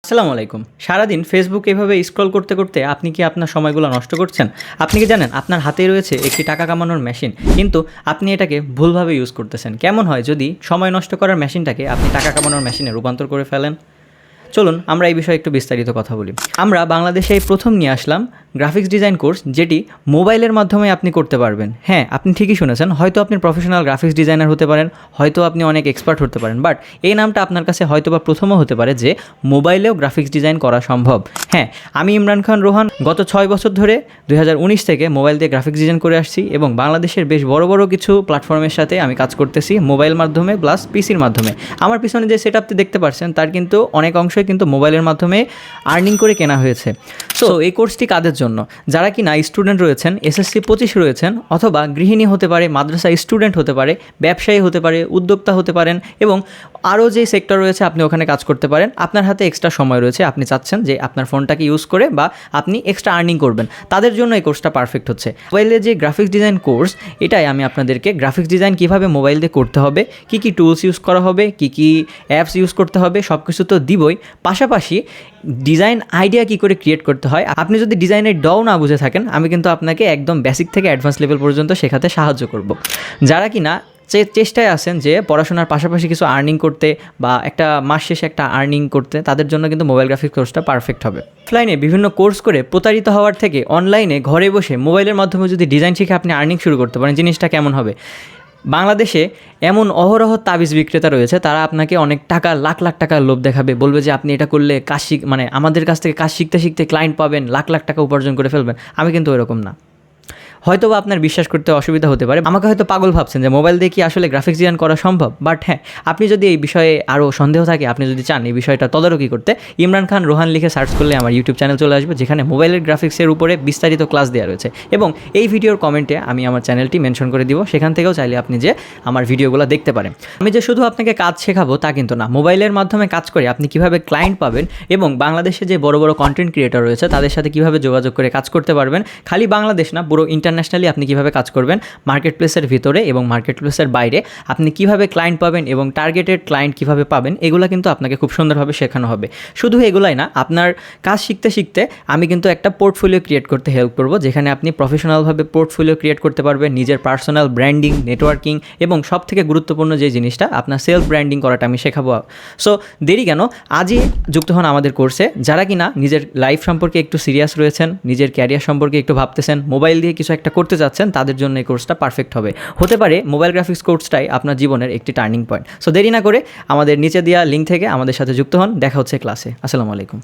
আসসালামু আলাইকুম। সারাদিন ফেসবুক এভাবে স্ক্রল করতে করতে আপনি কি আপনার সময়গুলো নষ্ট করছেন? আপনি কি জানেন আপনার হাতেই রয়েছে একটি টাকা কামানোর মেশিন, কিন্তু আপনি এটাকে ভুলভাবে ইউজ করতেছেন। কেমন হয় যদি সময় নষ্ট করার মেশিনটাকে আপনি টাকা কামানোর মেশিনে রূপান্তর করে ফেলেন? চলুন আমরা এই বিষয়ে একটু বিস্তারিত কথা বলি। আমরা বাংলাদেশে এই প্রথম নিয়ে আসলাম গ্রাফিক্স ডিজাইন কোর্স, যেটি মোবাইলের মাধ্যমে আপনি করতে পারবেন। হ্যাঁ, আপনি ঠিকই শুনেছেন, হয়তো আপনি প্রফেশনাল গ্রাফিক্স ডিজাইনার হতে পারেন, হয়তো আপনি অনেক এক্সপার্ট হতে পারেন, বাট এই নামটা আপনার কাছে হয়তো বা প্রথমও হতে পারে যে মোবাইলেও গ্রাফিক্স ডিজাইন করা সম্ভব। হ্যাঁ, আমি ইমরান খান রোহান গত 6 বছর ধরে 2019 থেকে মোবাইল দিয়ে গ্রাফিক্স ডিজাইন করে আসছি এবং বাংলাদেশের বেশ বড় বড় কিছু প্ল্যাটফর্মের সাথে আমি কাজ করতেছি মোবাইল মাধ্যমে প্লাস পিসির মাধ্যমে। আমার পিছনে যে সেট আপটি দেখতে পাচ্ছেন তার কিন্তু অনেক অংশই কিন্তু মোবাইলের মাধ্যমে আর্নিং করে কেনা হয়েছে। সো এই কোর্সটি কাদের জন্য? যারা কিনা স্টুডেন্ট রয়েছেন, SSC 25 রয়েছেন, অথবা গৃহিণী হতে পারে, মাদ্রাসা স্টুডেন্ট হতে পারে, ব্যবসায়ী হতে পারে, উদ্যোক্তা হতে পারেন, এবং আরও যে সেক্টর রয়েছে আপনি ওখানে কাজ করতে পারেন। আপনার হাতে এক্সট্রা সময় রয়েছে, আপনি চাচ্ছেন যে আপনার ফোনটাকে ইউজ করে বা আপনি এক্সট্রা আর্নিং করবেন, তাদের জন্য এই কোর্সটা পারফেক্ট হচ্ছে। মোবাইলে যে গ্রাফিক্স ডিজাইন কোর্স, এটাই আমি আপনাদেরকে গ্রাফিক্স ডিজাইন কীভাবে মোবাইল দিয়ে করতে হবে, কী কী টুলস ইউজ করা হবে, কী কী অ্যাপস ইউজ করতে হবে, সব কিছু তো দিবই, পাশাপাশি ডিজাইন আইডিয়া কী করে ক্রিয়েট করতে হয়। আপনি যদি ডিজাইনের ডও না বুঝে থাকেন, আমি কিন্তু আপনাকে একদম বেসিক থেকে অ্যাডভান্স লেভেল পর্যন্ত শেখাতে সাহায্য করব। যারা কিনা চেষ্টায় আছেন যে পড়াশোনার পাশাপাশি কিছু আর্নিং করতে বা একটা মাস শেষে একটা আর্নিং করতে, তাদের জন্য কিন্তু মোবাইল গ্রাফিক্স কোর্সটা পারফেক্ট হবে। অফলাইনে বিভিন্ন কোর্স করে প্রতারিত হওয়ার থেকে অনলাইনে ঘরে বসে মোবাইলের মাধ্যমে যদি ডিজাইন শিখে আপনি আর্নিং শুরু করতে পারেন, জিনিসটা কেমন হবে? বাংলাদেশে এমন অহরহ তাবিজ বিক্রেতা রয়েছে, তারা আপনাকে অনেক টাকা, লাখ লাখ টাকার লোভ দেখাবে, বলবে যে আপনি এটা করলে কাজ আমাদের কাছ থেকে কাজ শিখতে শিখতে ক্লায়েন্ট পাবেন, লাখ লাখ টাকা উপার্জন করে ফেলবেন। আমি কিন্তু এরকম না। হয়তো বা আপনার বিশ্বাস করতে অসুবিধা হতে পারে, আমাকে হয়তো পাগল ভাবছেন যে মোবাইল দিয়ে কি আসলে গ্রাফিক্স ডিজাইন করা সম্ভব। বাট হ্যাঁ, আপনি যদি এই বিষয়ে আরও সন্দেহ থাকে, আপনি যদি চান এই বিষয়টা তদারকি করতে, ইমরান খান রোহান লিখে সার্চ করলে আমার ইউটিউব চ্যানেল চলে আসবে, যেখানে মোবাইলের গ্রাফিক্সের উপরে বিস্তারিত ক্লাস দেওয়া রয়েছে, এবং এই ভিডিওর কমেন্টে আমি আমার চ্যানেলটি মেনশন করে দিব, সেখান থেকেও চাইলে আপনি যে আমার ভিডিওগুলো দেখতে পারেন। আমি যে শুধু আপনাকে কাজ শেখাবো তা কিন্তু না, মোবাইলের মাধ্যমে কাজ করে আপনি কীভাবে ক্লায়েন্ট পাবেন এবং বাংলাদেশে যে বড় বড় কন্টেন্ট ক্রিয়েটর রয়েছে তাদের সাথে কীভাবে যোগাযোগ করে কাজ করতে পারবেন, খালি বাংলাদেশ না, পুরো ইন্টারন্যাশনালি আপনি কীভাবে কাজ করবেন, মার্কেট প্লেসের ভিতরে এবং মার্কেট প্লেসের বাইরে আপনি কিভাবে ক্লায়েন্ট পাবেন এবং টার্গেটেড ক্লায়েন্ট কিভাবে পাবেন, এগুলো কিন্তু আপনাকে খুব সুন্দরভাবে শেখানো হবে। শুধু এগুলাই না, আপনার কাজ শিখতে শিখতে আমি কিন্তু একটা পোর্টফোলিও ক্রিয়েট করতে হেল্প করব, যেখানে আপনি প্রফেশনালভাবে পোর্টফোলিও ক্রিয়েট করতে পারবেন, নিজের পার্সোনাল ব্র্যান্ডিং, নেটওয়ার্কিং, এবং সব থেকে গুরুত্বপূর্ণ যে জিনিসটা, আপনার সেলফ ব্র্যান্ডিং করাটা আমি শেখাবো। সো দেরি কেন, আজই যুক্ত হন আমাদের কোর্সে। যারা কিনা নিজের লাইফ সম্পর্কে একটু সিরিয়াস রয়েছেন, নিজের ক্যারিয়ার সম্পর্কে একটু ভাবতেছেন, মোবাইল দিয়ে কিছু একটা করতে চাচ্ছেন, তাদের জন্য এই কোর্সটা পারফেক্ট হবে। হতে পারে মোবাইল গ্রাফিক্স কোর্সটাই আপনার জীবনের একটি টার্নিং পয়েন্ট। সো দেরি না করে আমাদের নিচে দেওয়া লিঙ্ক থেকে আমাদের সাথে যুক্ত হন। দেখা হচ্ছে ক্লাসে। আসসালামু আলাইকুম।